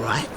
right?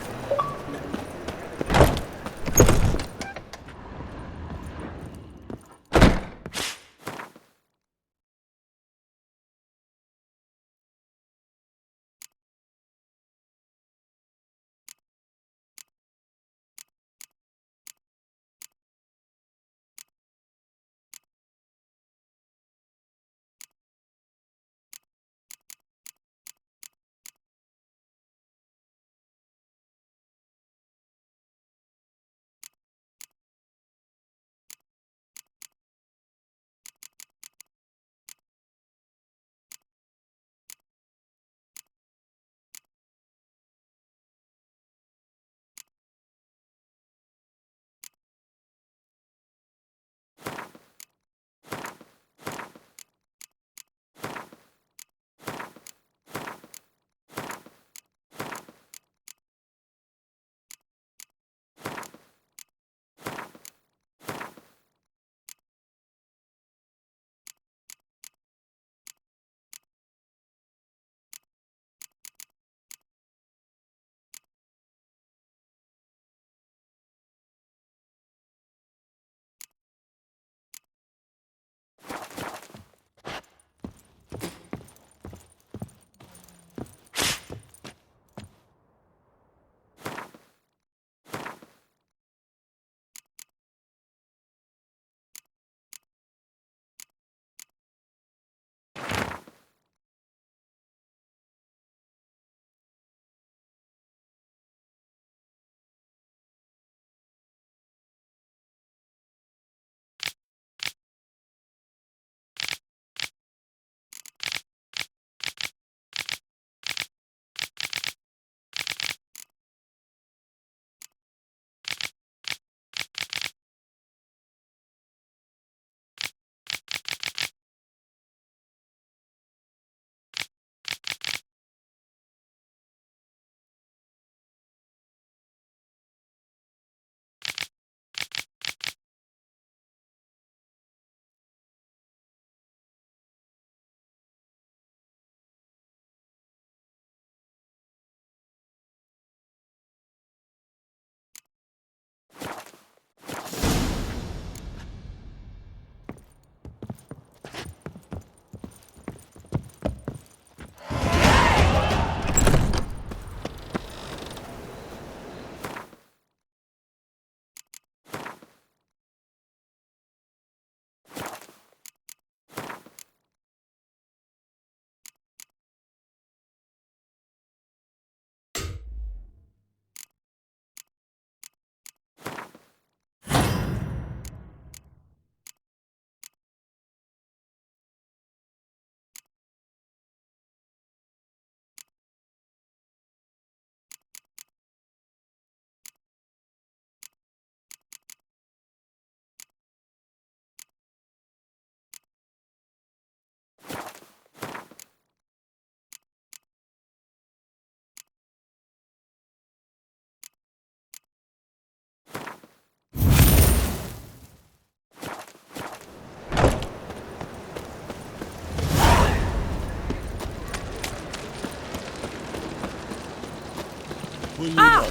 Ah!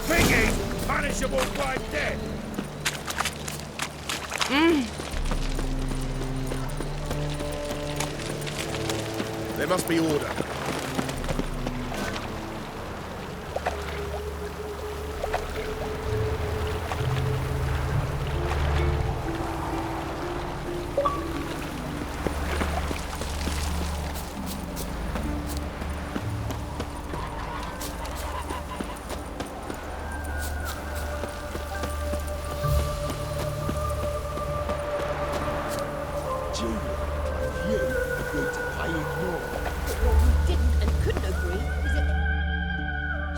Thingy! Punishable by death! There must be order.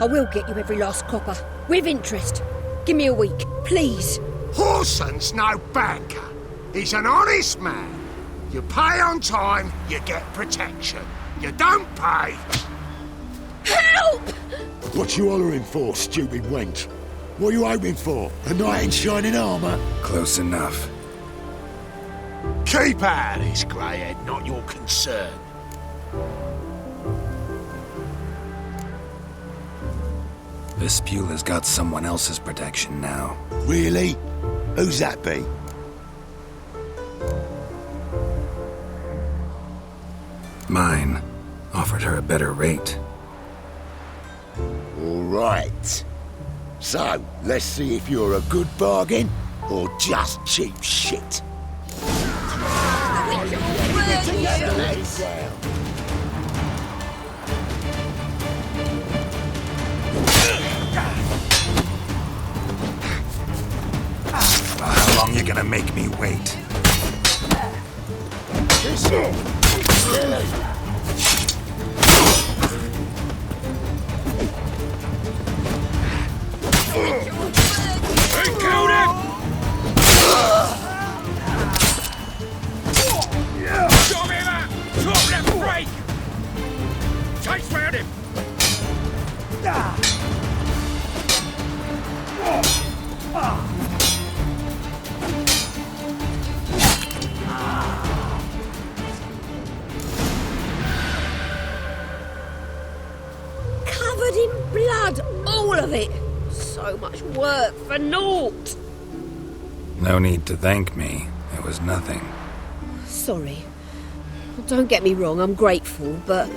I will get you every last copper, with interest. Give me a week, please. Horson's no banker. He's an honest man. You pay on time, you get protection. You don't pay... Help! What you hollering for, stupid wench? What are you hoping for? A knight in shining armour? Close enough. Keep out of this, greyhead, not your concern. Vespula's got someone else's protection now. Really? Who's that be? Mine offered her a better rate. All right. So, let's see if you're a good bargain or just cheap shit. How long you gonna make me wait? He killed him! Stop him out! Top left break! Chase round him! Covered in blood, all of it. So much work for naught. No need to thank me. It was nothing. Sorry. Don't get me wrong, I'm grateful, but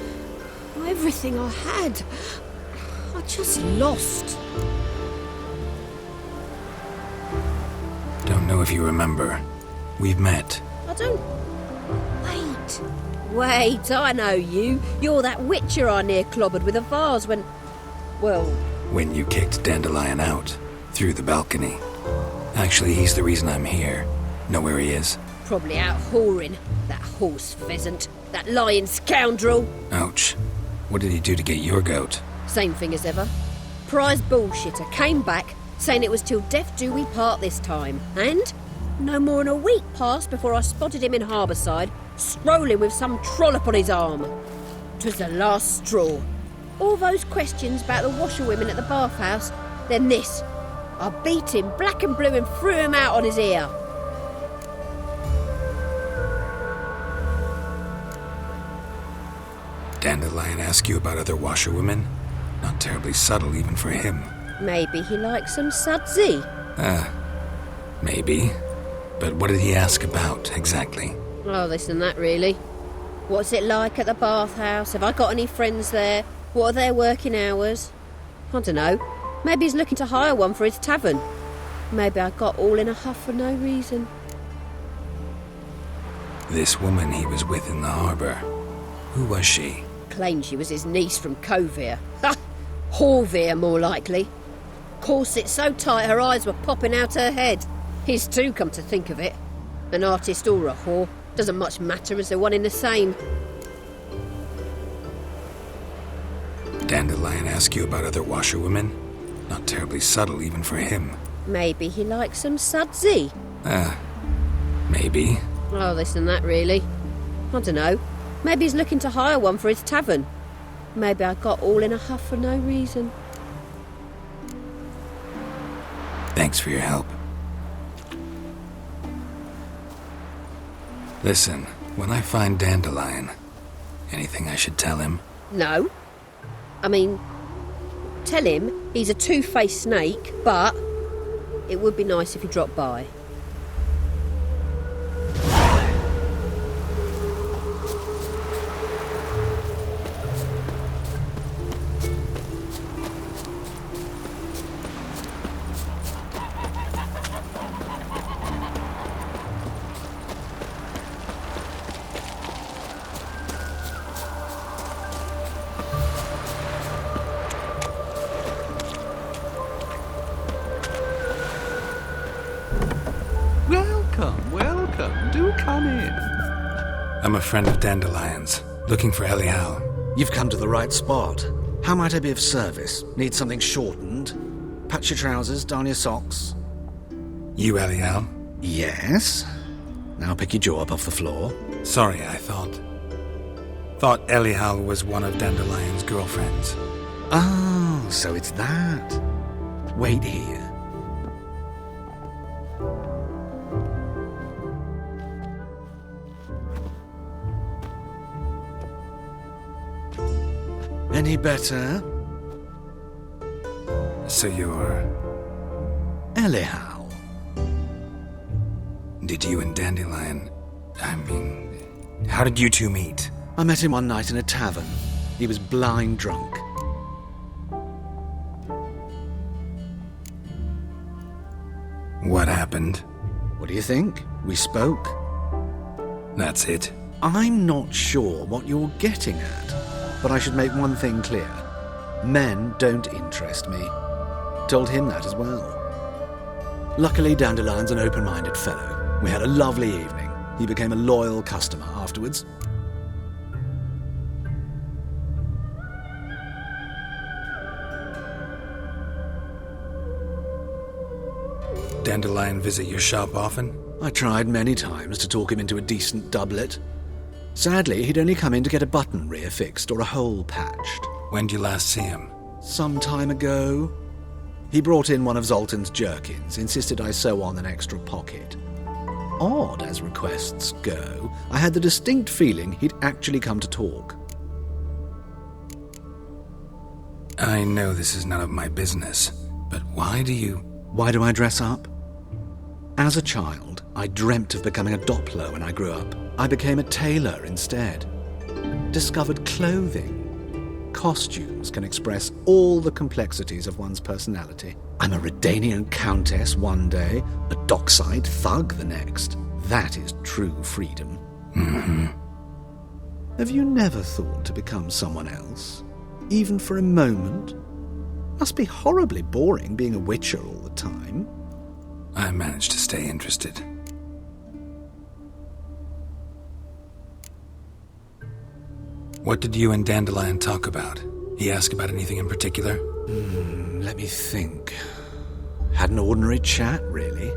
everything I had, I just lost. Don't know if you remember. We've met. I don't... Wait, I know you. You're that witcher I near clobbered with a vase when... Well... When you kicked Dandelion out. Through the balcony. Actually, he's the reason I'm here. Know where he is? Probably out whoring. That horse pheasant. That lying scoundrel. Ouch. What did he do to get your goat? Same thing as ever. Prize bullshitter came back, saying it was till death do we part this time. And no more than a week passed before I spotted him in Harbourside, strolling with some trollop on his arm. 'Twas the last straw. All those questions about the washerwomen at the bathhouse, then this. I beat him black and blue and threw him out on his ear. Dandelion ask you about other washerwomen? Not terribly subtle even for him. Maybe he likes some sudsy. Maybe. But what did he ask about, exactly? Oh, this and that, really. What's it like at the bathhouse? Have I got any friends there? What are their working hours? I don't know. Maybe he's looking to hire one for his tavern. Maybe I got all in a huff for no reason. This woman he was with in the harbour. Who was she? Claimed she was his niece from Covere. Ha! Horvere, more likely. Corset so tight her eyes were popping out her head. His too, come to think of it. An artist or a whore. Doesn't much matter as they're one in the same. Dandelion ask you about other washerwomen? Not terribly subtle even for him. Maybe he likes some sudsy. Maybe. Oh, this and that, really. I don't know. Maybe he's looking to hire one for his tavern. Maybe I got all in a huff for no reason. Thanks for your help. Listen, when I find Dandelion, anything I should tell him? No. I mean, tell him he's a two-faced snake, but it would be nice if he dropped by. Welcome. Do come in. I'm a friend of Dandelion's, looking for Elial. You've come to the right spot. How might I be of service? Need something shortened? Patch your trousers, darn your socks. You Elial? Yes. Now pick your jaw up off the floor. Sorry, I thought Elial was one of Dandelion's girlfriends. Oh, so it's that. Wait here. Any better? So you're... Elihow. Did you and Dandelion... how did you two meet? I met him one night in a tavern. He was blind drunk. What happened? What do you think? We spoke. That's it. I'm not sure what you're getting at, but I should make one thing clear. Men don't interest me. Told him that as well. Luckily, Dandelion's an open-minded fellow. We had a lovely evening. He became a loyal customer afterwards. Dandelion visit your shop often? I tried many times to talk him into a decent doublet. Sadly, he'd only come in to get a button rear fixed or a hole patched. When did you last see him? Some time ago. He brought in one of Zoltan's jerkins, insisted I sew on an extra pocket. Odd as requests go, I had the distinct feeling he'd actually come to talk. I know this is none of my business, but why do you... Why do I dress up? As a child, I dreamt of becoming a Doppler when I grew up. I became a tailor instead. Discovered clothing. Costumes can express all the complexities of one's personality. I'm a Redanian countess one day, a dockside thug the next. That is true freedom. Mm-hmm. Have you never thought to become someone else? Even for a moment? Must be horribly boring being a witcher all the time. I managed to stay interested. What did you and Dandelion talk about? He asked about anything in particular? Let me think. Had an ordinary chat, really.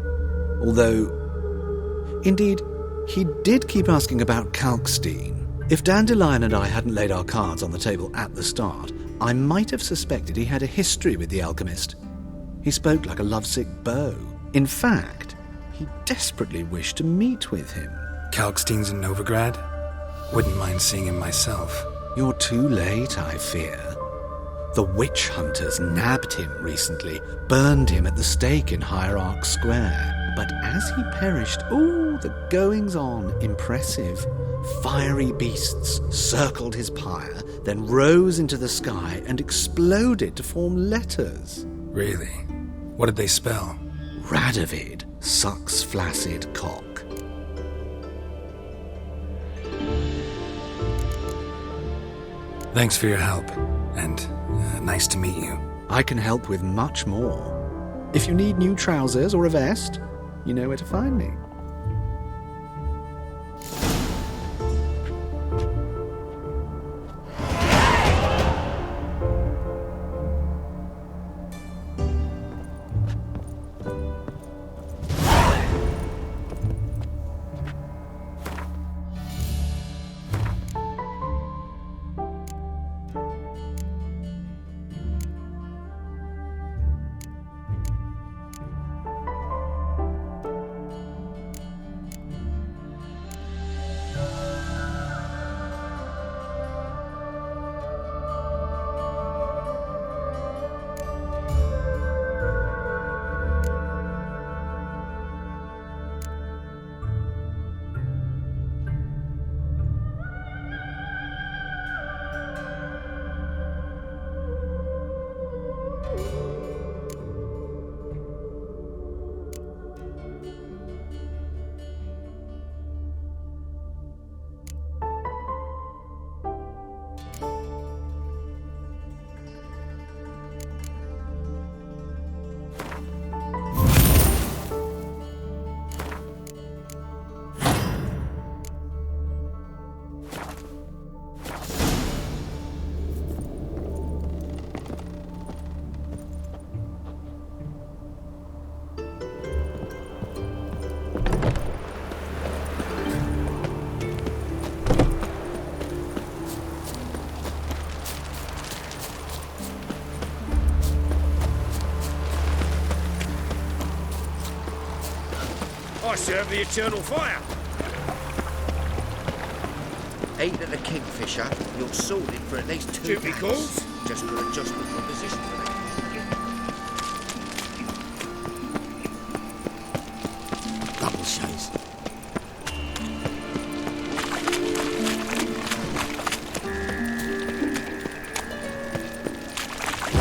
Although, indeed, he did keep asking about Kalkstein. If Dandelion and I hadn't laid our cards on the table at the start, I might have suspected he had a history with the alchemist. He spoke like a lovesick beau. In fact, he desperately wished to meet with him. Kalkstein's in Novigrad? Wouldn't mind seeing him myself. You're too late, I fear. The witch hunters nabbed him recently, burned him at the stake in Hierarch Square. But as he perished, the goings-on, impressive. Fiery beasts circled his pyre, then rose into the sky and exploded to form letters. Really? What did they spell? Radovid sucks flaccid cock. Thanks for your help, and nice to meet you. I can help with much more. If you need new trousers or a vest, you know where to find me. I serve the eternal fire. Eight at the Kingfisher, you're sorted for at least 2 Duty days. calls? Just for adjustment from position for that.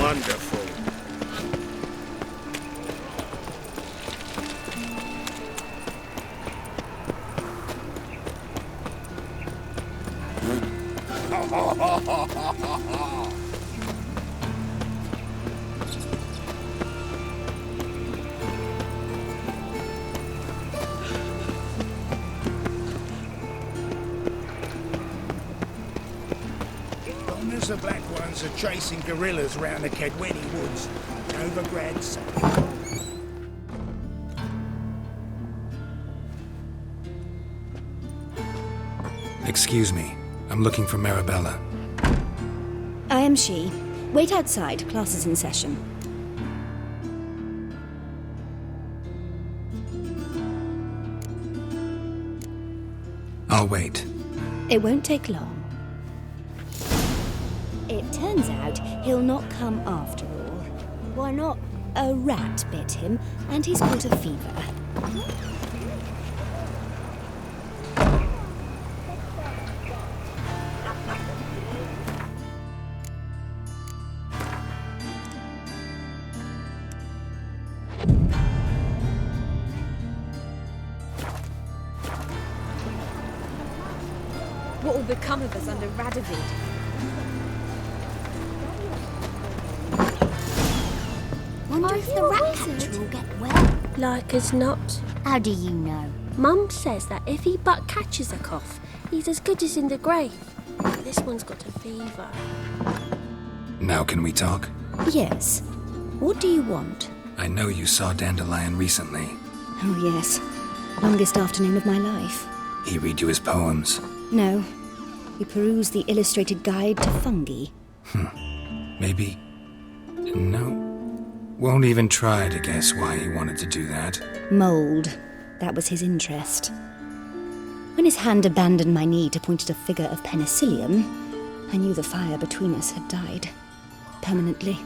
Wonderful. As the Black Ones are chasing guerrillas round the Kedweni woods, Novigrad City. Excuse me. I'm looking for Marabella. I am she. Wait outside. Class is in session. I'll wait. It won't take long. It turns out he'll not come after all. Why not? A rat bit him, and he's caught a fever. What will become of us under Radovid? Wonder if the rat catcher will get well. Like as not. How do you know? Mum says that if he but catches a cough, he's as good as in the grave. But this one's got a fever. Now can we talk? Yes. What do you want? I know you saw Dandelion recently. Oh, yes. Longest afternoon of my life. He read you his poems. No. He perused the illustrated guide to fungi. Maybe... No. Won't even try to guess why he wanted to do that. Mould. That was his interest. When his hand abandoned my knee to point at a figure of penicillium, I knew the fire between us had died. Permanently.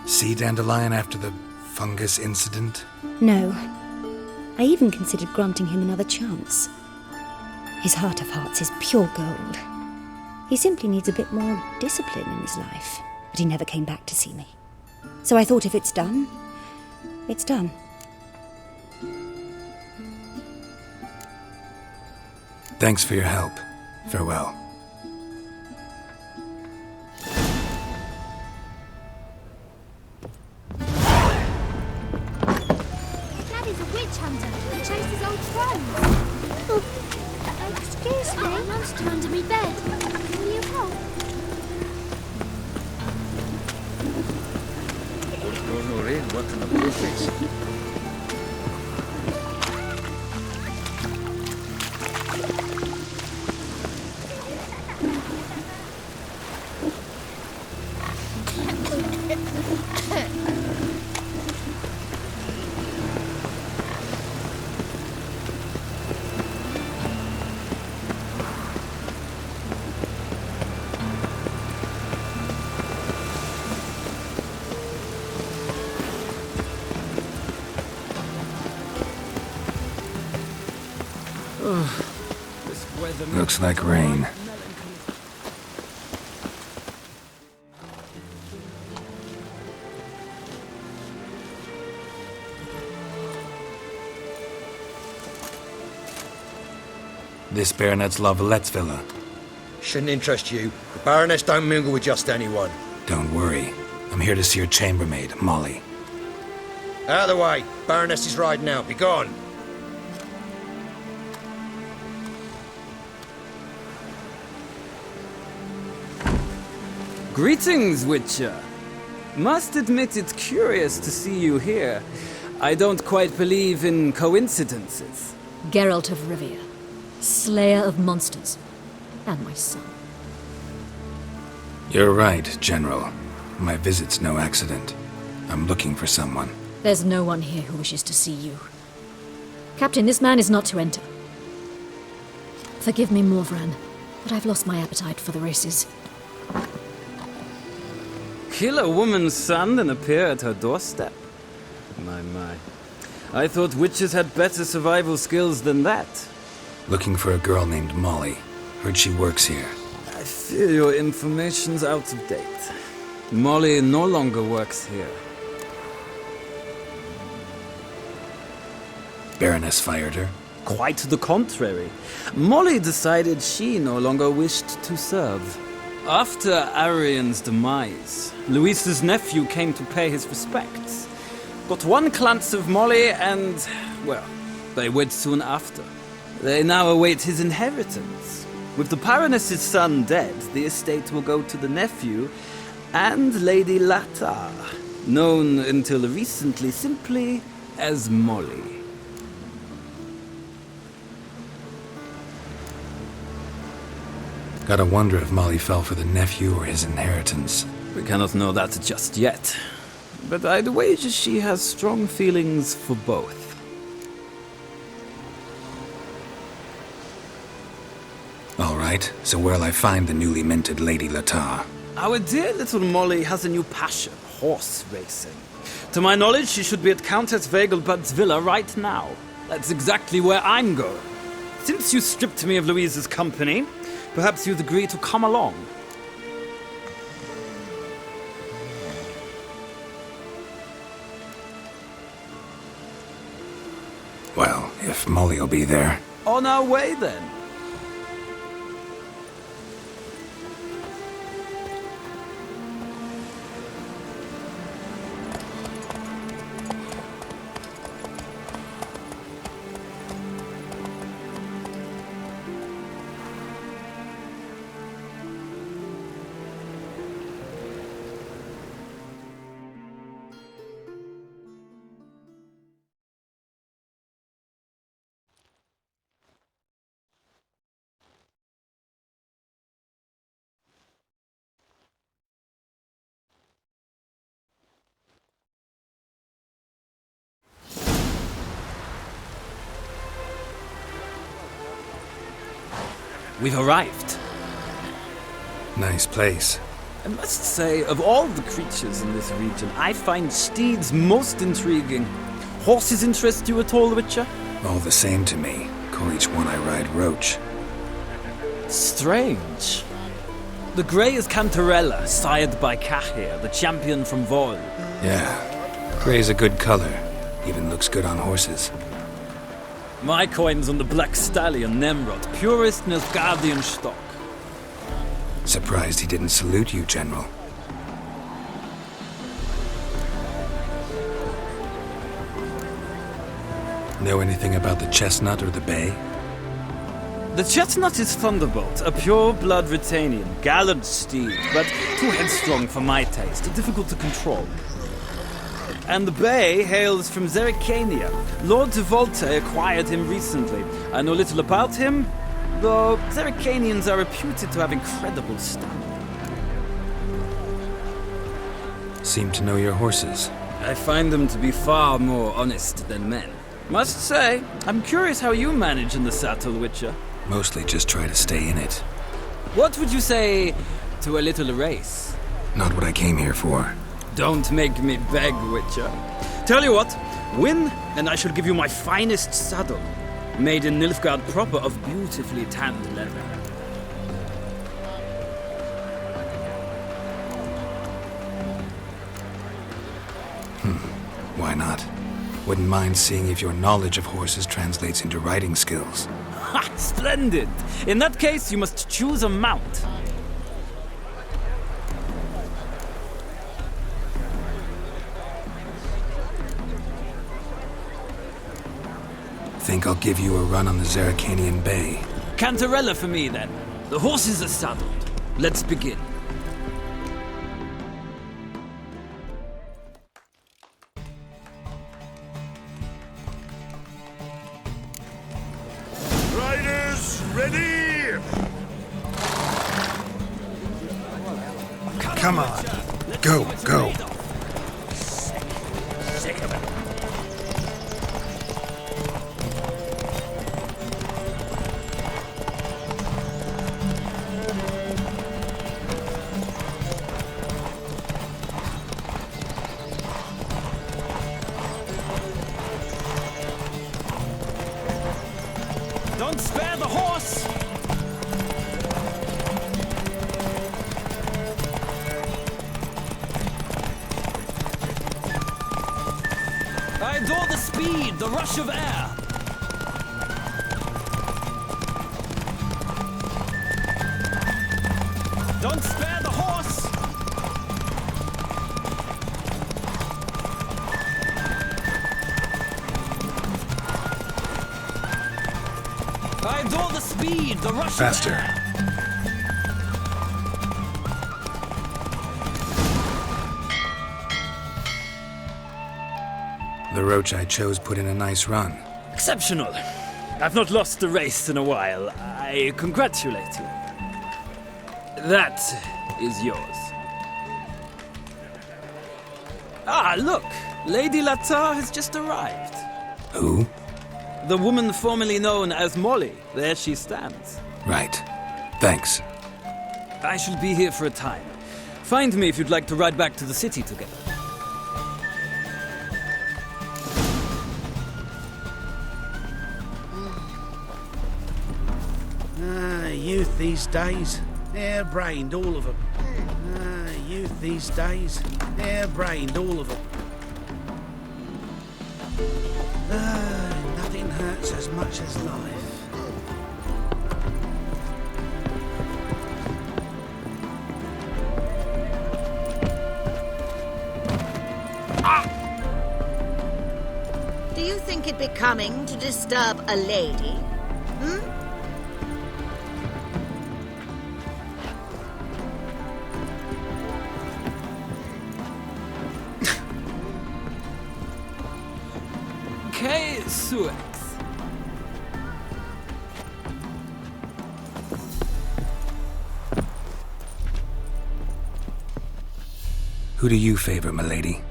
See Dandelion after the fungus incident? No. I even considered granting him another chance. His heart of hearts is pure gold. He simply needs a bit more discipline in his life. But he never came back to see me. So I thought if it's done, it's done. Thanks for your help. Farewell. Daddy's a witch hunter who chases old friends. Excuse me. I'm monster under me bed. Will you help? What an objective. Looks like rain. This Baronet's Lavallette's villa. Shouldn't interest you. The Baroness don't mingle with just anyone. Don't worry. I'm here to see your chambermaid, Molly. Out of the way. Baroness is riding out. Be gone. Greetings, Witcher. Must admit it's curious to see you here. I don't quite believe in coincidences. Geralt of Rivia, slayer of monsters, and my son. You're right, General. My visit's no accident. I'm looking for someone. There's no one here who wishes to see you. Captain, this man is not to enter. Forgive me, Morvran, but I've lost my appetite for the races. Kill a woman's son and appear at her doorstep? My. I thought witches had better survival skills than that. Looking for a girl named Molly. Heard she works here. I fear your information's out of date. Molly no longer works here. Baroness fired her? Quite the contrary. Molly decided she no longer wished to serve. After Arian's demise, Luis's nephew came to pay his respects. Got one glance of Molly and, well, they wed soon after. They now await his inheritance. With the Baroness's son dead, the estate will go to the nephew and Lady Latta, known until recently simply as Molly. Gotta wonder if Molly fell for the nephew or his inheritance. We cannot know that just yet, but I'd wager she has strong feelings for both. All right, so where'll I find the newly minted Lady Latta? Our dear little Molly has a new passion, horse racing. To my knowledge, she should be at Countess Vegelbud's villa right now. That's exactly where I'm going. Since you stripped me of Louise's company, perhaps you'd agree to come along. Well, if Molly'll be there. On our way, then. We've arrived. Nice place. I must say, of all the creatures in this region, I find steeds most intriguing. Horses interest you at all, Witcher? All the same to me. Call each one I ride Roach. Strange. The grey is Cantarella, sired by Cahir, the champion from Vol. Yeah. Gray's a good color. Even looks good on horses. My coin's on the Black Stallion, Nemrod, purest Nilfgaardian stock. Surprised he didn't salute you, General. Know anything about the Chestnut or the Bay? The Chestnut is Thunderbolt, a pure-blood Retanian, gallant steed, but too headstrong for my taste, difficult to control. And the Bay hails from Zerrikania. Lord de Volte acquired him recently. I know little about him, though Zerrikanians are reputed to have incredible stamina. Seem to know your horses. I find them to be far more honest than men. Must say, I'm curious how you manage in the saddle, Witcher. Mostly just try to stay in it. What would you say to a little race? Not what I came here for. Don't make me beg, Witcher. Tell you what, win, and I shall give you my finest saddle, made in Nilfgaard proper of beautifully tanned leather. Why not? Wouldn't mind seeing if your knowledge of horses translates into riding skills. Ha! Splendid! In that case, you must choose a mount. Think I'll give you a run on the Zerrikanian Bay. Cantarella for me, then. The horses are saddled. Let's begin. Riders, ready! Come on. Go, go. Sick of it. Don't spare the horse! I adore the speed, the rush of air. Don't spare the horse! I adore the speed, the rush Faster. of air. The roach I chose put in a nice run. Exceptional. I've not lost a race in a while. I congratulate you. That is yours. Ah, look! Lady Latar has just arrived. Who? The woman formerly known as Molly. There she stands. Right. Thanks. I shall be here for a time. Find me if you'd like to ride back to the city together. Youth these days, hair-brained, all of them. Youth these days, hair-brained, all of them. Nothing hurts as much as life. Do you think it becoming to disturb a lady? Suex. Who do you favor, milady?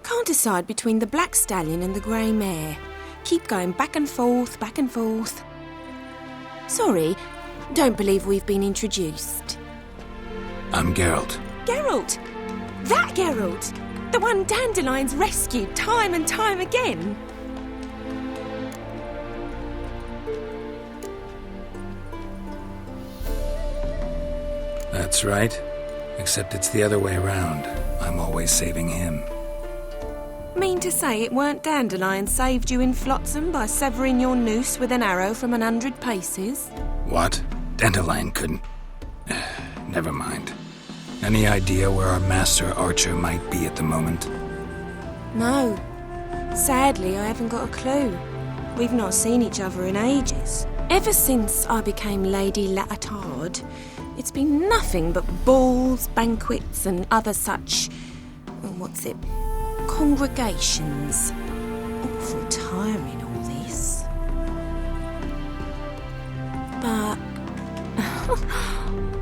Can't decide between the black stallion and the grey mare. Keep going back and forth, back and forth. Sorry, don't believe we've been introduced. I'm Geralt. Geralt! That Geralt! The one Dandelion's rescued time and time again. That's right. Except it's the other way around. I'm always saving him. Mean to say it weren't Dandelion saved you in Flotsam by severing your noose with an arrow from 100 paces? What? Dandelion couldn't... Never mind. Any idea where our master archer might be at the moment? No. Sadly, I haven't got a clue. We've not seen each other in ages. Ever since I became Lady Latard, it's been nothing but balls, banquets, and other such... congregations. Awful tiring, all this. But...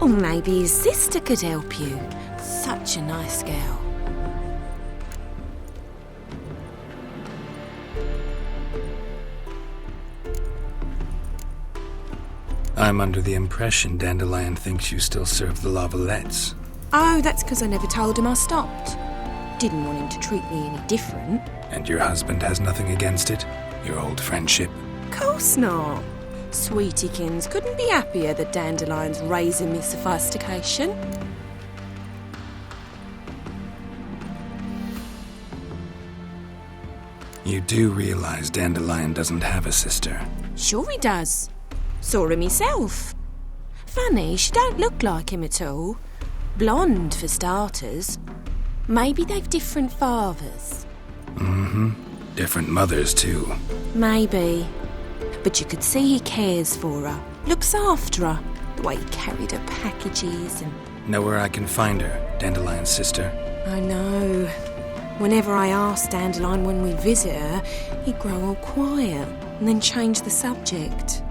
or maybe his sister could help you. Such a nice girl. I'm under the impression Dandelion thinks you still serve the Lavalettes. Oh, that's because I never told him I stopped. Didn't want him to treat me any different. And your husband has nothing against it? Your old friendship? Course not. Sweetiekins couldn't be happier that Dandelion's raising me sophistication. You do realize Dandelion doesn't have a sister? Sure he does. Saw him himself. Funny, she don't look like him at all. Blonde, for starters. Maybe they've different fathers. Mm-hmm. Different mothers, too. Maybe. But you could see he cares for her. Looks after her. The way he carried her packages and... Know where I can find her, Dandelion's sister? I know. Whenever I ask Dandelion when we visit her, he'd grow all quiet and then change the subject.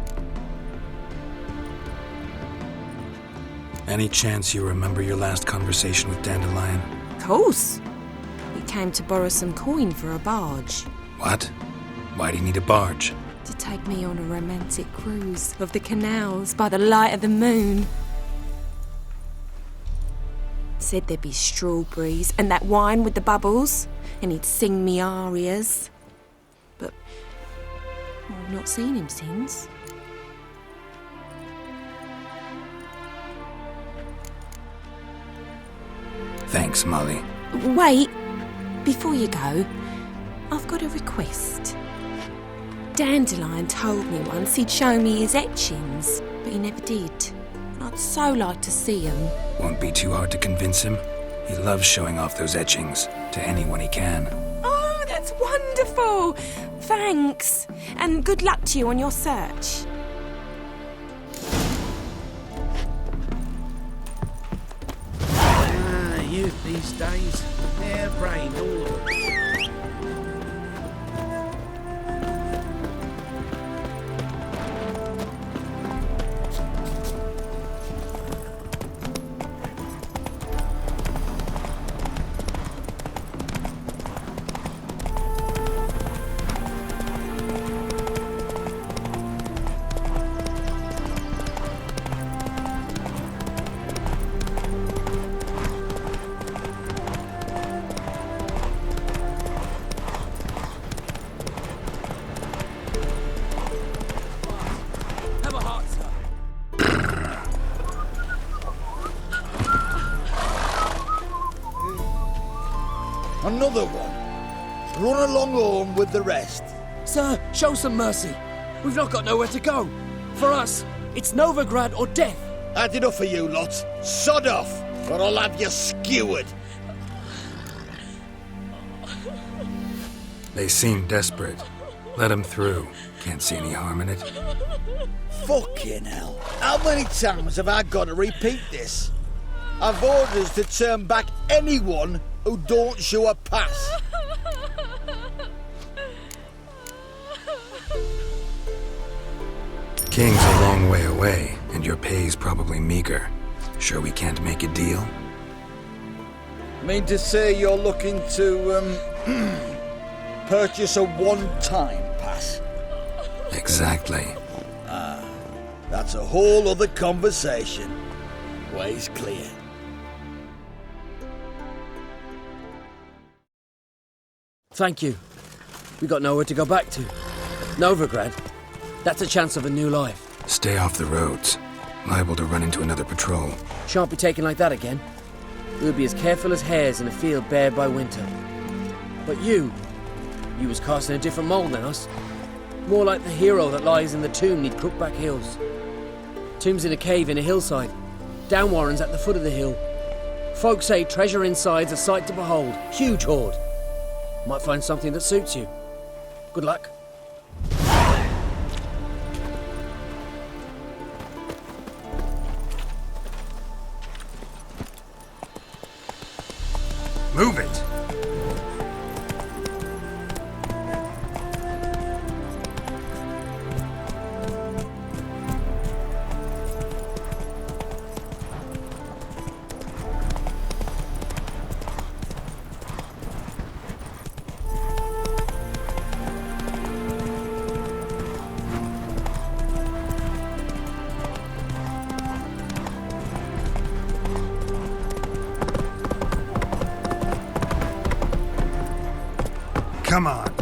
Any chance you remember your last conversation with Dandelion? Of course. He came to borrow some coin for a barge. What? Why do you need a barge? To take me on a romantic cruise of the canals by the light of the moon. Said there'd be strawberries and that wine with the bubbles, and he'd sing me arias. But not seen him since. Thanks, Molly. Wait, before you go, I've got a request. Dandelion told me once he'd show me his etchings, but he never did. I'd so like to see them. Won't be too hard to convince him. He loves showing off those etchings to anyone he can. Oh, that's wonderful! Thanks, and good luck to you on your search. Youth these days, harebrained, all of them. Another one. Run along home with the rest. Sir, show some mercy. We've not got nowhere to go. For us, it's Novigrad or death. Had enough of you lot. Sod off, or I'll have you skewered. They seem desperate. Let them through. Can't see any harm in it. Fucking hell. How many times have I got to repeat this? I've orders to turn back anyone who don't show a pass. King's a long way away, and your pay's probably meager. Sure we can't make a deal? Mean to say you're looking to, purchase a one-time pass? Exactly. That's a whole other conversation. Way's clear. Thank you. We got nowhere to go back to. Novigrad. That's a chance of a new life. Stay off the roads. Liable to run into another patrol. Shan't be taken like that again. We'll be as careful as hares in a field bared by winter. But you was cast in a different mould than us. More like the hero that lies in the tomb neath Crookback Hills. Tomb's in a cave in a hillside. Downwarren's at the foot of the hill. Folk say treasure inside's a sight to behold. Huge hoard. Might find something that suits you. Good luck. Move it! Come on.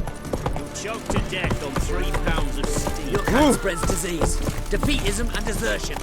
You'll choke to death on 3 pounds of steel. Your cat spreads disease, defeatism and desertion.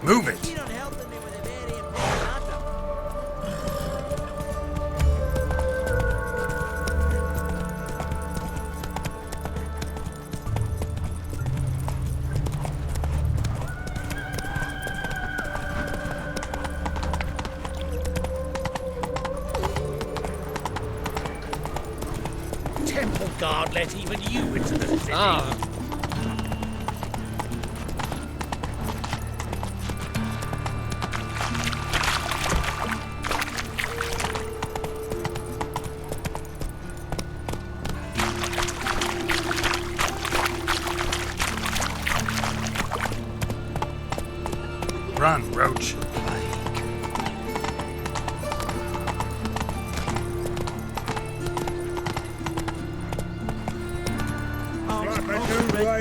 Move it! Temple guard let even you into the city. Run, Roach.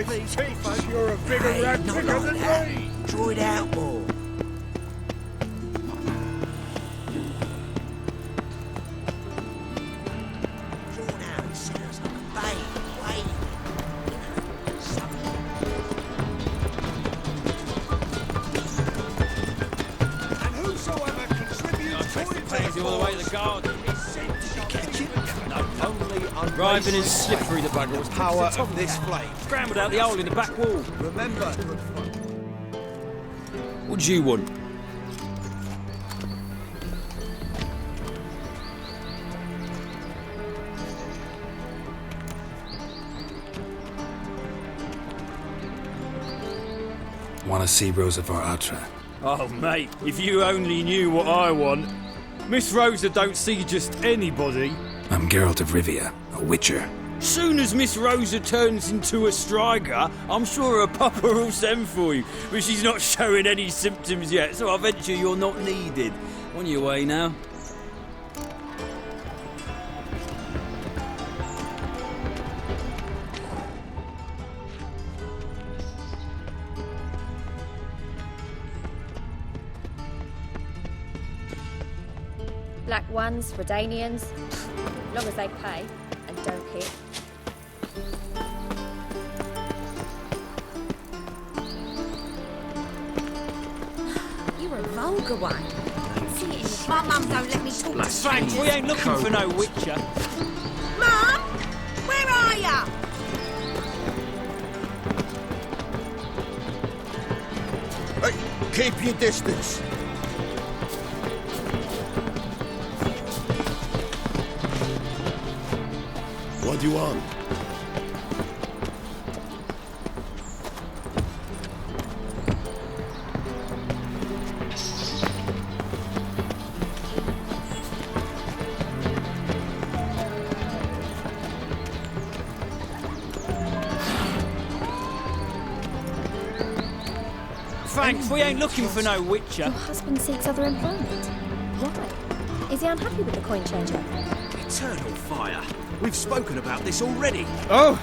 Christ's teeth, you're a bigger rat picker than me! Draw it out more. Drawn out, it sounds like a babe, waiting. And whosoever contributes Takes you all the way to the garden. Did you catch it? Driving is slippery, the bugger was power top of this that. flame. Scrambled out the hole in the back wall. Remember, What do you want? Want to see Rosa for Atra? Oh, mate, if you only knew what I want. Miss Rosa don't see just anybody. I'm Geralt of Rivia, a witcher. Soon as Miss Rosa turns into a striker, I'm sure her papa will send for you. But she's not showing any symptoms yet, so I venture you're not needed. On your way now. Black ones, Redanians, long as they pay and don't hit. You're a vulgar one. See it in my mum don't let me talk to strangers. Thanks, we ain't looking for no witcher. Mum, where are ya? Hey, keep your distance. what do you want? Thanks, we ain't looking for no witcher. Your husband seeks other employment. Why? Is he unhappy with the coin changer? Eternal fire. We've spoken about this already. Oh!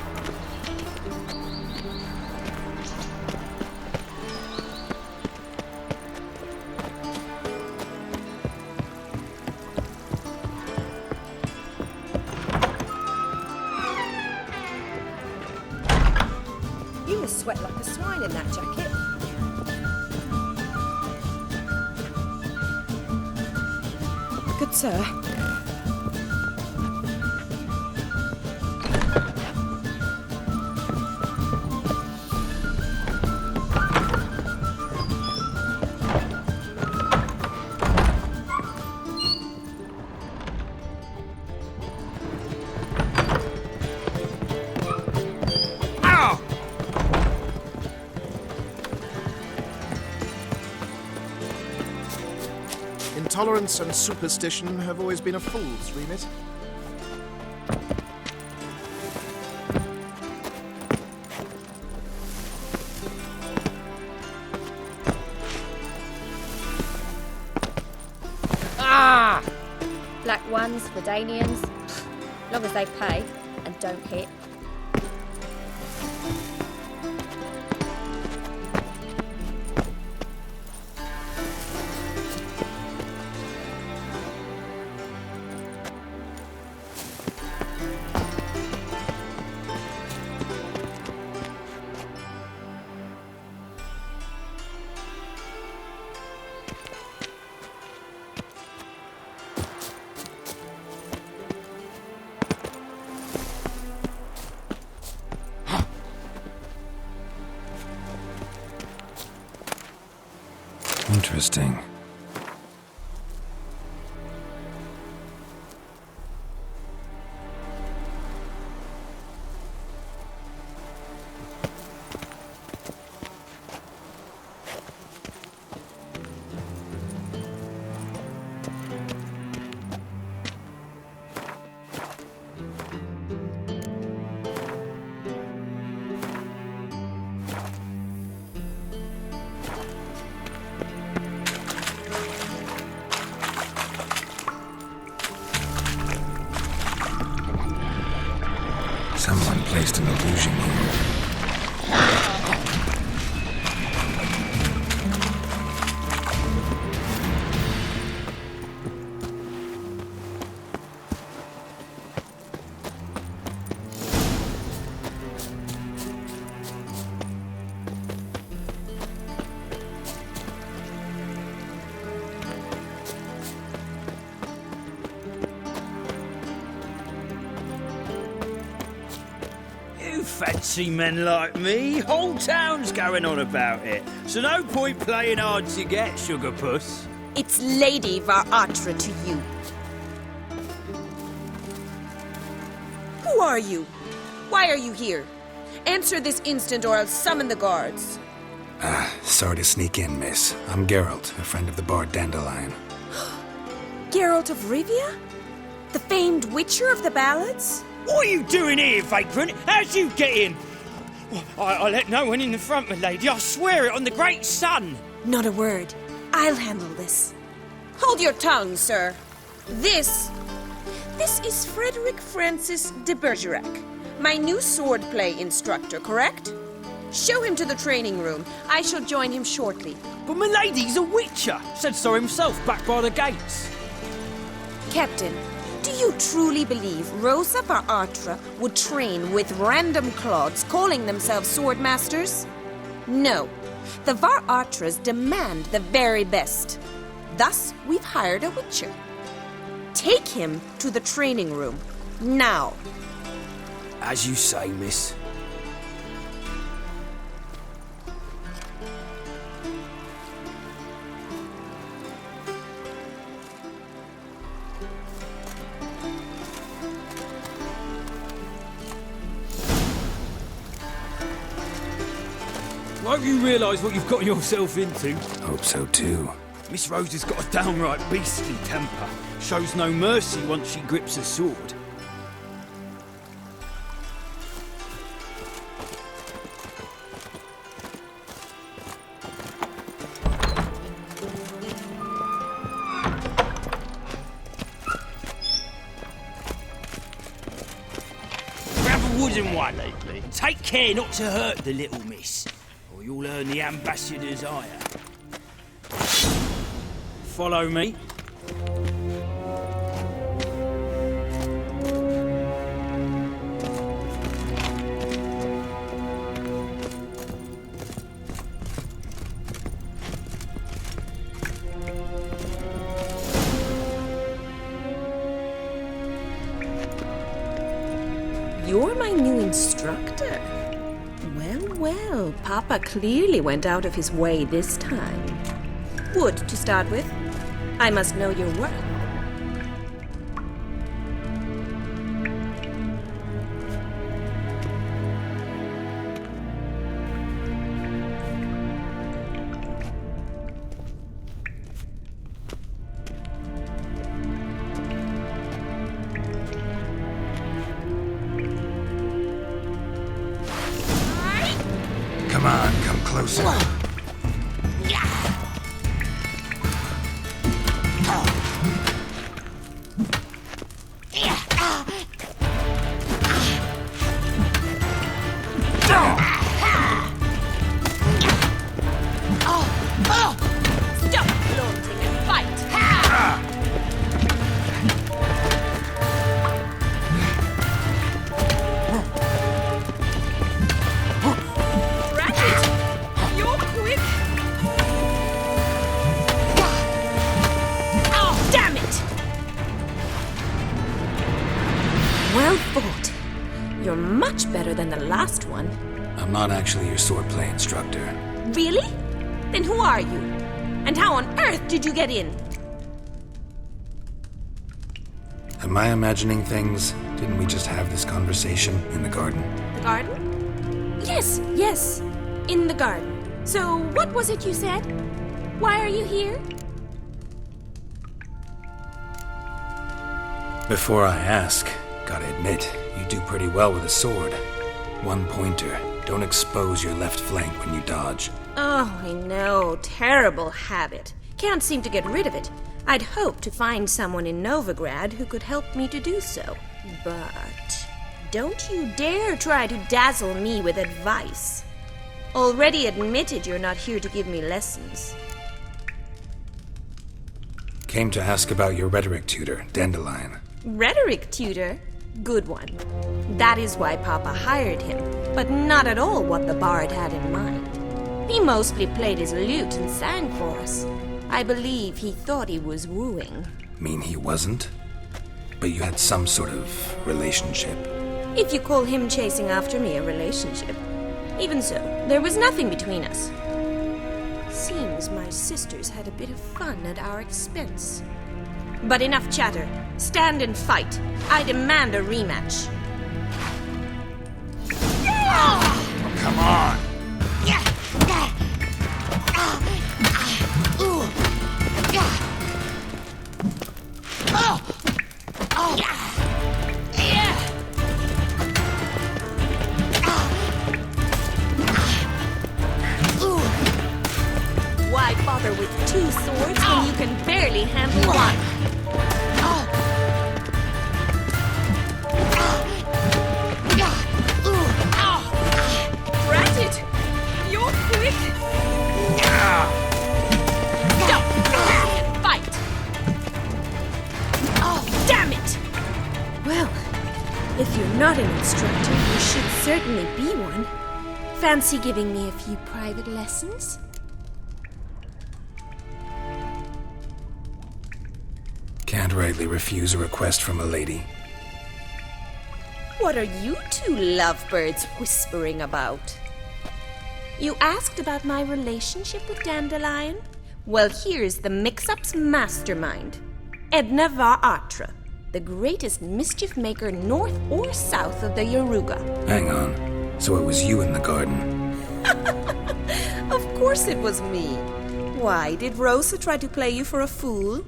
You must sweat like a swine in that jacket. Good sir. Intolerance and superstition have always been a fool's remit. Black ones, Redanians, long as they pay and don't hit. Interesting. Someone placed an illusion here. fancy men like me. Whole town's going on about it. So no point playing hard to get, sugar puss. It's Lady Varatra to you. Who are you? Why are you here? Answer this instant or I'll summon the guards. Sorry to sneak in, miss. I'm Geralt, a friend of the bard Dandelion. Geralt of Rivia? The famed witcher of the ballads? What are you doing here, vagrant? How'd you get in? I let no one in the front, my lady. I swear it on the great sun. Not a word. I'll handle this. Hold your tongue, sir. This is Frederick Francis de Bergerac, my new swordplay instructor, correct? Show him to the training room. I shall join him shortly. But my lady's a witcher. Said so himself back by the gates. Captain, do you truly believe Rosa Varatra would train with random clods calling themselves sword masters? No. The Varatras demand the very best. Thus, we've hired a witcher. Take him to the training room. Now. As you say, miss. Won't you realise what you've got yourself into? Hope so too. Miss Rose has got a downright beastly temper. Shows no mercy once she grips a sword. Grab a wooden one. Take care not to hurt the little miss, or you'll earn the ambassador's ire. Follow me. You're my new instructor. Well, Papa clearly went out of his way this time. Wood, to start with. I must know your worth. Come on, come closer. Stop flaunting and fight! Ratchet! You're quick! Oh, damn it! Well fought. You're much better than the last one. I'm not actually your swordplay instructor. Really? Then who are you? And how on earth did you get in? Am I imagining things? Didn't we just have this conversation in the garden? The garden? Yes, in the garden. So, what was it you said? Why are you here? Before I ask, gotta admit, you do pretty well with a sword. One pointer. Don't expose your left flank when you dodge. Oh, I know. Terrible habit. Can't seem to get rid of it. I'd hoped to find someone in Novigrad who could help me to do so. But don't you dare try to dazzle me with advice. Already admitted you're not here to give me lessons. Came to ask about your rhetoric tutor, Dandelion. Rhetoric tutor? Good one. That is why Papa hired him, but not at all what the bard had in mind. He mostly played his lute and sang for us. I believe he thought he was wooing. Mean he wasn't? But you had some sort of relationship? If you call him chasing after me a relationship. Even so, there was nothing between us. Seems my sisters had a bit of fun at our expense. But enough chatter. Stand and fight. I demand a rematch. Oh, come on. Why bother with two swords when you can barely handle one? Rat it! You're quick! Stop! Fight! Oh, damn it! Well, if you're not an instructor, you should certainly be one. Fancy giving me a few private lessons? Can't rightly refuse a request from a lady. What are you two lovebirds whispering about? You asked about my relationship with Dandelion? Well, here's the mix-up's mastermind. Edna Va Atra, the greatest mischief maker north or south of the Yaruga. Hang on. So it was you in the garden? Of course it was me. Why, did Rosa try to play you for a fool?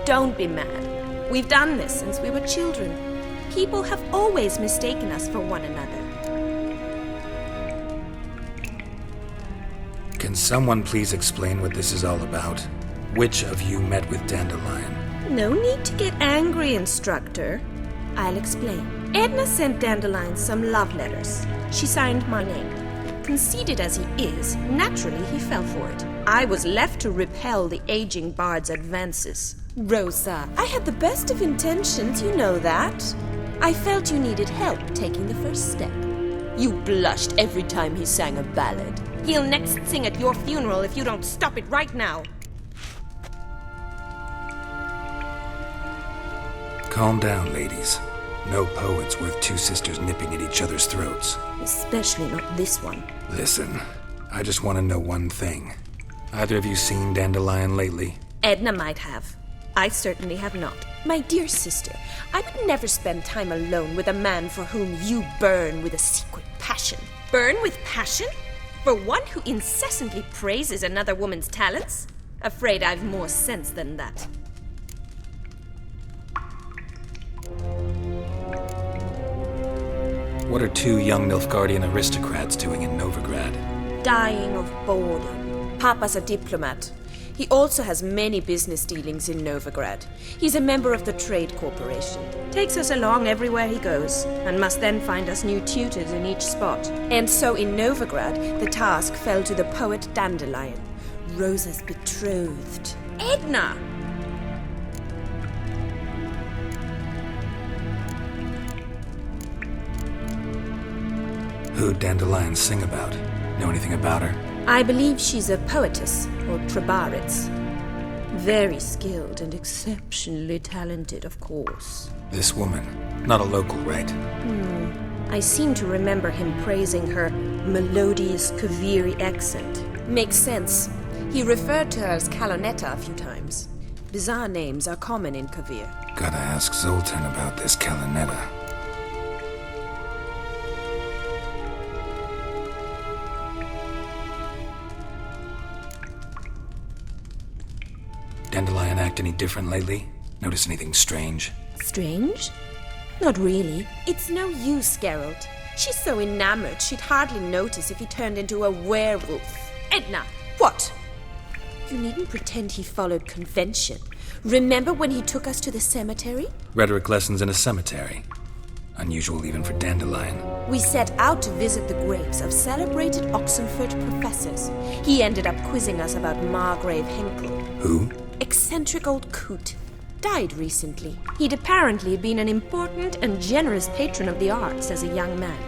Don't be mad. We've done this since we were children. People have always mistaken us for one another. Can someone please explain what this is all about? Which of you met with Dandelion? No need to get angry, instructor. I'll explain. Edna sent Dandelion some love letters. She signed my name. Conceited as he is, naturally he fell for it. I was left to repel the aging bard's advances. Rosa, I had the best of intentions, you know that. I felt you needed help taking the first step. You blushed every time he sang a ballad. He'll next sing at your funeral if you don't stop it right now. Calm down, ladies. No poet's worth two sisters nipping at each other's throats. Especially not this one. Listen, I just want to know one thing. Either of you seen Dandelion lately? Edna might have. I certainly have not. My dear sister, I would never spend time alone with a man for whom you burn with a secret passion. Burn with passion? For one who incessantly praises another woman's talents? Afraid I've more sense than that. What are two young Nilfgaardian aristocrats doing in Novigrad? Dying of boredom. Papa's a diplomat. He also has many business dealings in Novigrad. He's a member of the Trade Corporation. Takes us along everywhere he goes, and must then find us new tutors in each spot. And so in Novigrad, the task fell to the poet Dandelion, Rosa's betrothed. Edna! Who'd Dandelion sing about? Know anything about her? I believe she's a poetess, or Trebaritz. Very skilled and exceptionally talented, of course. This woman, not a local, right? I seem to remember him praising her melodious Kaviri accent. Makes sense. He referred to her as Kalonetta a few times. Bizarre names are common in Kavir. Gotta ask Zoltan about this Kalonetta. Dandelion act any different lately? Notice anything strange? Strange? Not really. It's no use, Geralt. She's so enamored she'd hardly notice if he turned into a werewolf. Edna! What? You needn't pretend he followed convention. Remember when he took us to the cemetery? Rhetoric lessons in a cemetery. Unusual even for Dandelion. We set out to visit the graves of celebrated Oxenford professors. He ended up quizzing us about Margrave Henkel. Who? Eccentric old coot. Died recently. He'd apparently been an important and generous patron of the arts as a young man.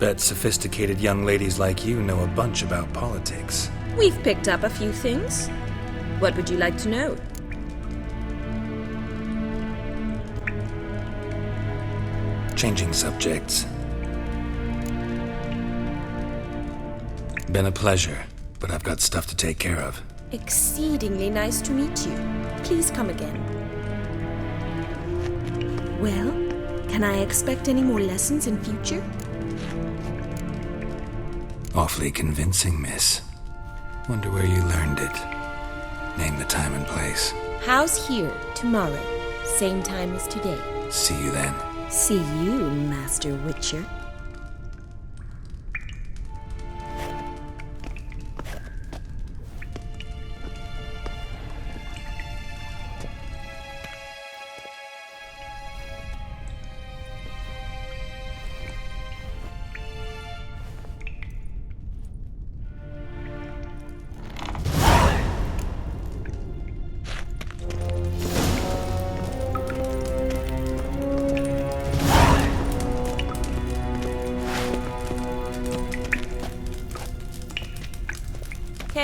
Bet sophisticated young ladies like you know a bunch about politics. We've picked up a few things. What would you like to know? Changing subjects. Been a pleasure, but I've got stuff to take care of. Exceedingly nice to meet you. Please come again. Well, can I expect any more lessons in future? Awfully convincing, miss. Wonder where you learned it. Name the time and place. House here, tomorrow. Same time as today. See you then. See you, Master Witcher.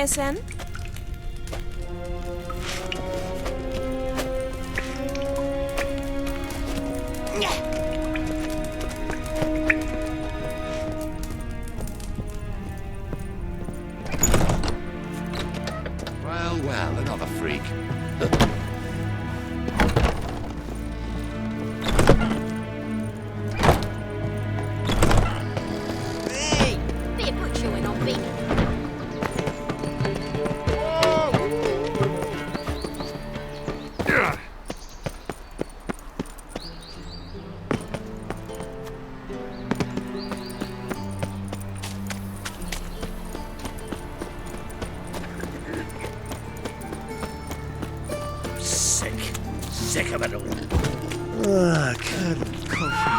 Sen? Well, another freak. Hey! Better put you in on me. Sick of it all. Ah, curdled coffee.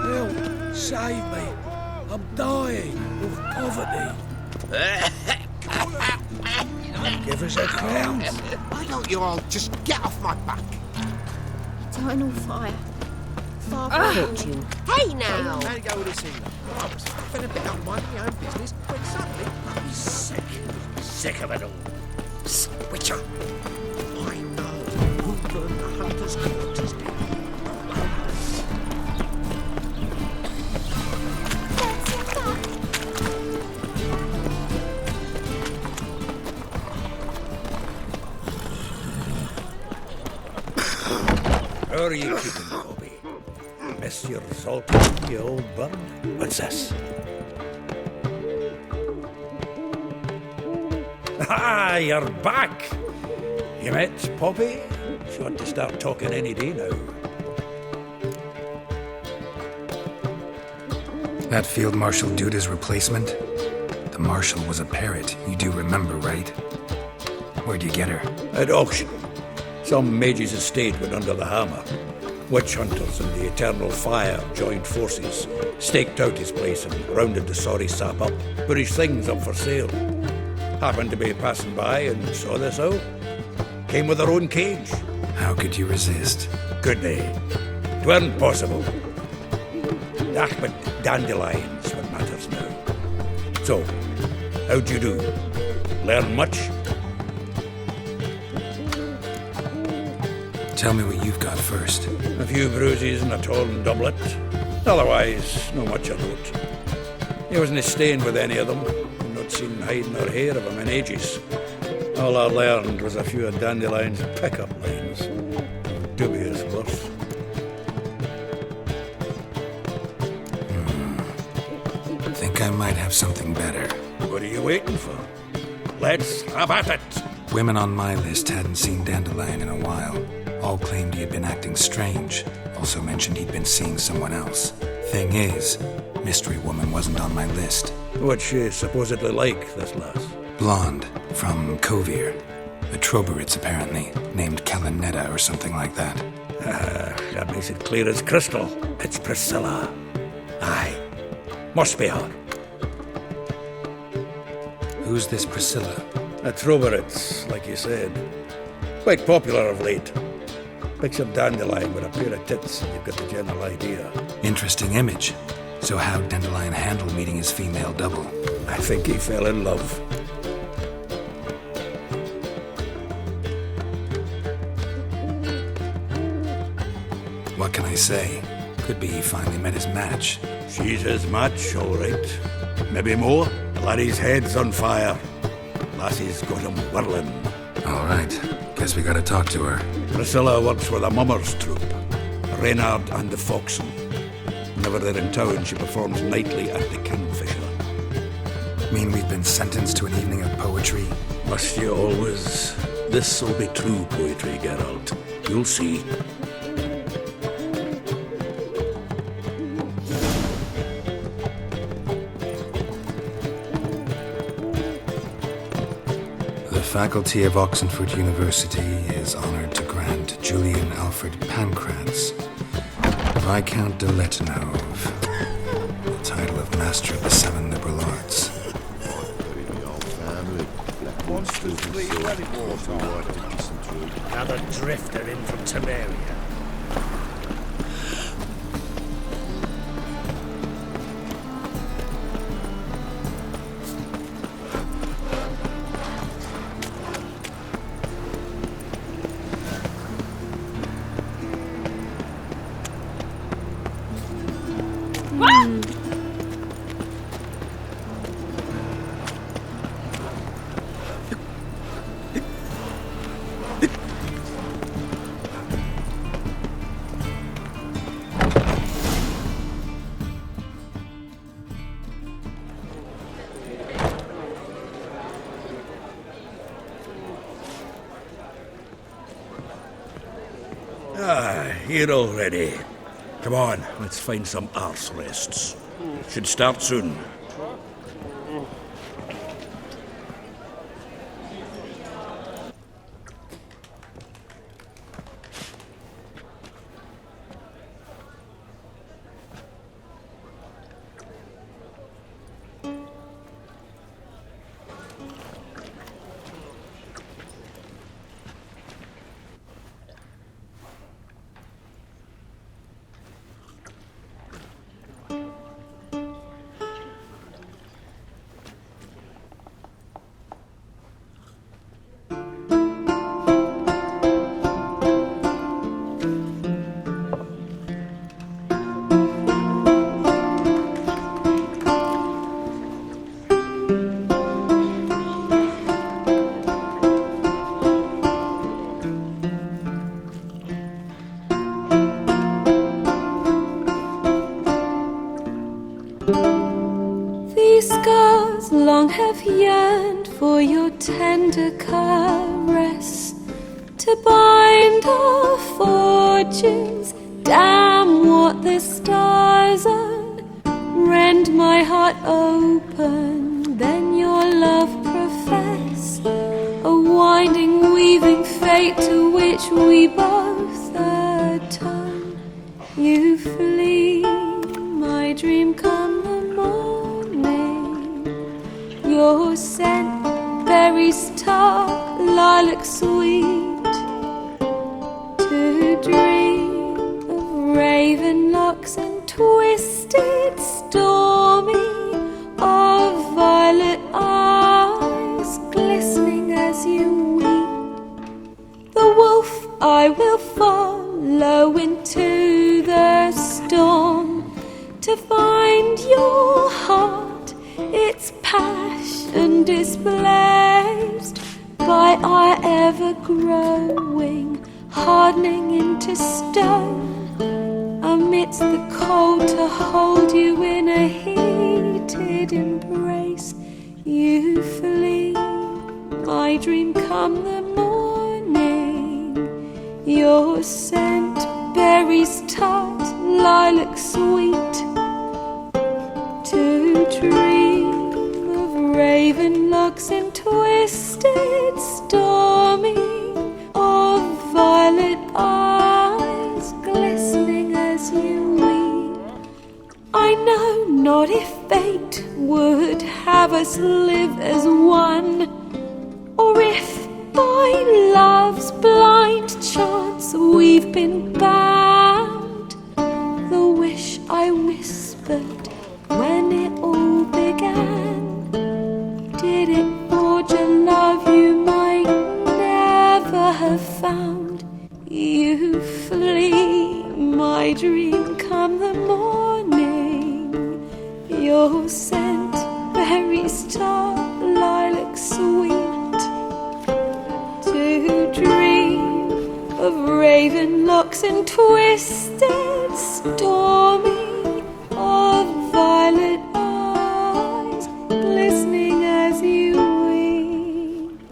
Help! Save me! I'm dying of poverty. Give us a crown. Why don't you all just get off my back? Eternal fire. Far Ah. fortune. Hey now! How you go with this evening? I was having a bit of my own business when suddenly I'm Sick of it all. Witcher. I know who burned the hunter's quarters down. How are you keeping, Bobby? Miss your salty, you old bird? What's this? Ah, you're back! You met Poppy? She ought to start talking any day now. That Field Marshal Duda's replacement? The Marshal was a parrot, you do remember, right? Where'd you get her? At auction. Some mage's estate went under the hammer. Witch hunters and the Eternal Fire joined forces, staked out his place and rounded the sorry sap up, put his things up for sale. Happened to be passing by and saw this out. Came with her own cage. How could you resist? Could they? 'Tweren't possible. Ah, but dandelions what matters now. So, how'd you do? Learn much? Tell me what you've got first. A few bruises and a torn doublet. Otherwise, no much I wrote. He wasn't staying with any of them. Not seen hiding or hair of him in ages. All I learned was a few of Dandelion's pickup lines. Dubious worth. Think I might have something better. What are you waiting for? Let's have at it! Women on my list hadn't seen Dandelion in a while. All claimed he had been acting strange. Also mentioned he'd been seeing someone else. Thing is, Mystery Woman wasn't on my list. What's she supposedly like, this lass? Blonde, from Kovir. A Troberitz, apparently, named Kalinetta or something like that. That makes it clear as crystal. It's Priscilla. Aye. Must be her. Who's this Priscilla? A Troberitz, like you said. Quite popular of late. Picture Dandelion with a pair of tits, and you've got the general idea. Interesting image. So how'd Dandelion handle meeting his female double? I think he fell in love. What can I say? Could be he finally met his match. She's his match, all right. Maybe more. The laddie's head's on fire. Lassie's got him whirling. All right. Guess we gotta talk to her. Priscilla works with the Mummers troupe. Reynard and the Foxen. Whenever they're in town, she performs nightly at the Kingfisher. Mean we've been sentenced to an evening of poetry? Must you always? This'll be true poetry, Geralt. You'll see. The faculty of Oxenford University is honored to grant Julian Alfred Pancratz, Viscount de Letenauve, the title of Master of the Seven Liberal Arts. Another drifter in from Temeria. Here already. Come on, let's find some arse rests. Should start soon. These scars long have yearned for your tender caress, to bind our fortunes. Damn what the stars own. Rend my heart open, then your love profess, a winding, weaving fate to which we both atone. You flee, my dream come the morning. Your scent, berries tart, lilac sweet, to dream of raven locks and twisted stormy, of violet eyes glistening as you weep. The wolf I will follow into the storm, to find your heart, its passion displaced by our ever-growing, hardening into stone. Amidst the cold, to hold you in a heated embrace. You flee, my dream come the morning. Your scent, berries tart, lilac sweet, to dream of raven locks and twisted stormy, of violet eyes glistening as you weep. I know not if fate would have us live as one, or if by love's blind chance we've been never have found. You flee, my dream come the morning. Your scent, berry star, lilac sweet. To dream of raven locks and twisted stormy, of violet eyes glistening as you weep.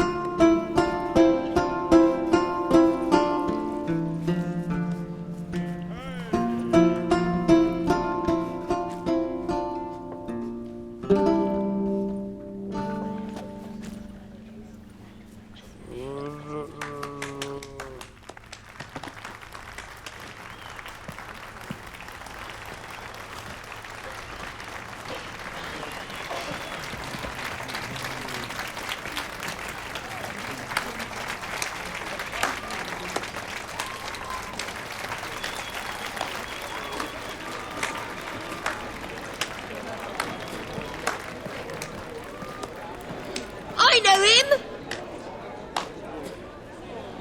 I know him!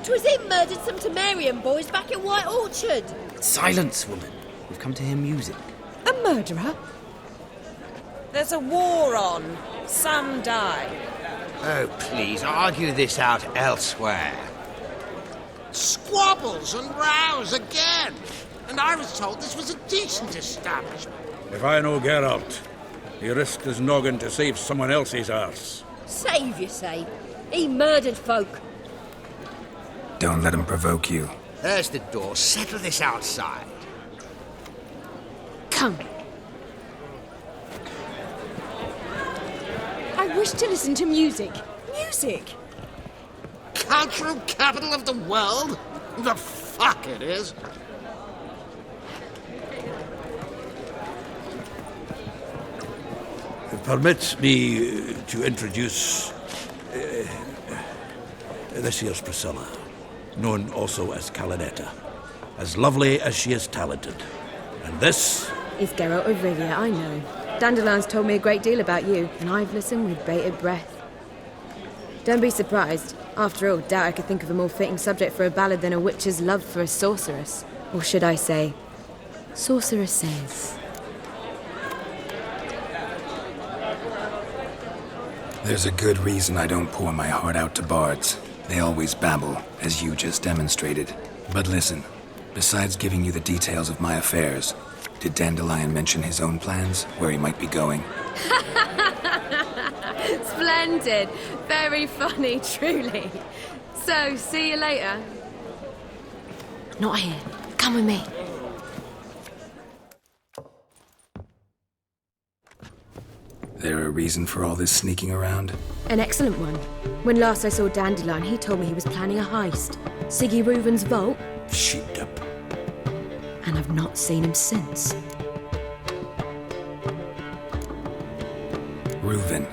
'Twas him murdered some Temerian boys back in White Orchard. Silence, woman. We've come to hear music. A murderer? There's a war on. Some die. Oh, please, argue this out elsewhere. Squabbles and rows again. And I was told this was a decent establishment. If I know Geralt, he risked his noggin to save someone else's arse. Save, you say? He murdered folk. Don't let him provoke you. There's the door. Settle this outside. Come. I wish to listen to music. Music! Cultural capital of the world? The fuck it is. Permit me to introduce this here's Priscilla, known also as Calinetta, as lovely as she is talented. And this is Geralt of Rivia, I know. Dandelion's told me a great deal about you, and I've listened with bated breath. Don't be surprised. After all, doubt I could think of a more fitting subject for a ballad than a witch's love for a sorceress. Or should I say, sorceresses. There's a good reason I don't pour my heart out to bards. They always babble, as you just demonstrated. But listen, besides giving you the details of my affairs, did Dandelion mention his own plans, where he might be going? Splendid. Very funny, truly. So, see you later. Not here. Come with me. There a reason for all this sneaking around? An excellent one. When last I saw Dandelion, he told me he was planning a heist. Siggy Reuven's vault. Sheeped up. And I've not seen him since. Reuven.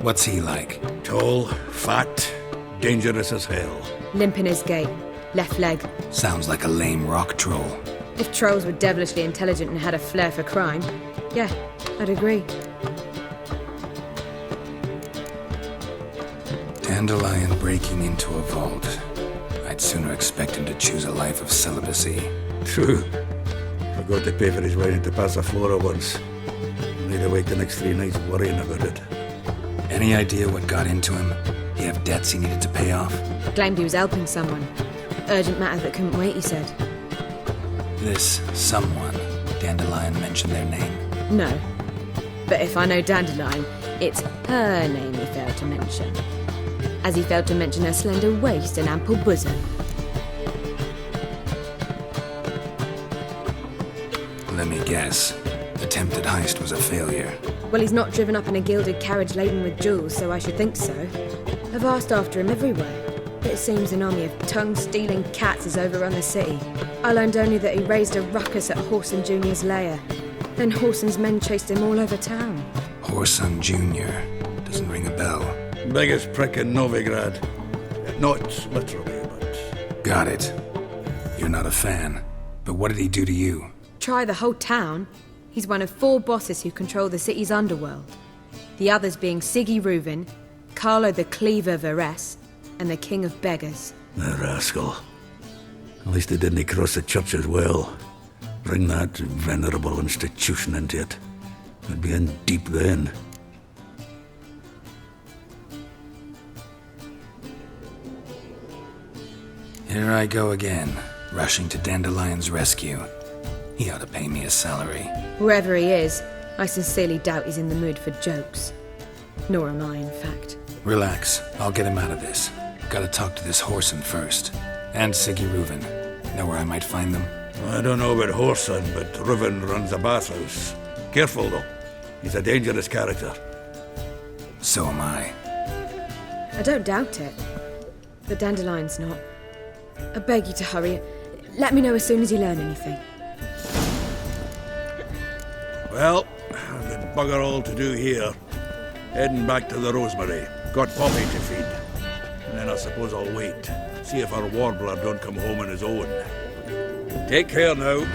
What's he like? Tall, fat, dangerous as hell. Limp in his gait. Left leg. Sounds like a lame rock troll. If trolls were devilishly intelligent and had a flair for crime, yeah, I'd agree. Dandelion breaking into a vault. I'd sooner expect him to choose a life of celibacy. True. Forgot to pay for his way into Passaflora once. Need to wait the next 3 nights worrying about it. Any idea what got into him? He have debts he needed to pay off? Claimed he was helping someone. Urgent matter that couldn't wait, he said. This someone, Dandelion mentioned their name? No. But if I know Dandelion, it's her name he failed to mention. As he failed to mention her slender waist and ample bosom. Let me guess. Attempted heist was a failure. Well, he's not driven up in a gilded carriage laden with jewels, so I should think so. I've asked after him everywhere, but it seems an army of tongue-stealing cats has overrun the city. I learned only that he raised a ruckus at Whoreson Jr.'s lair. Then Whoreson's men chased him all over town. Whoreson Jr. Doesn't ring a bell. Biggest prick in Novigrad. Not literally, but... Got it. You're not a fan. But what did he do to you? Try the whole town. He's one of 4 bosses who control the city's underworld. The others being Siggy Reuven, Carlo the Cleaver Varese, and the King of Beggars. The rascal. At least they didn't cross the church as well. Bring that venerable institution into it. We'd be in deep then. Here I go again, rushing to Dandelion's rescue. He ought to pay me a salary. Whoever he is, I sincerely doubt he's in the mood for jokes. Nor am I, in fact. Relax, I'll get him out of this. Gotta talk to this Whoreson first. And Siggy Reuven. Know where I might find them? I don't know about Whoreson, but Reuven runs a bathhouse. Careful, though. He's a dangerous character. So am I. I don't doubt it. But Dandelion's not. I beg you to hurry. Let me know as soon as you learn anything. Well, I've got bugger all to do here. Heading back to the Rosemary. Got Poppy to feed. And then I suppose I'll wait. See if our warbler don't come home on his own. Take care now.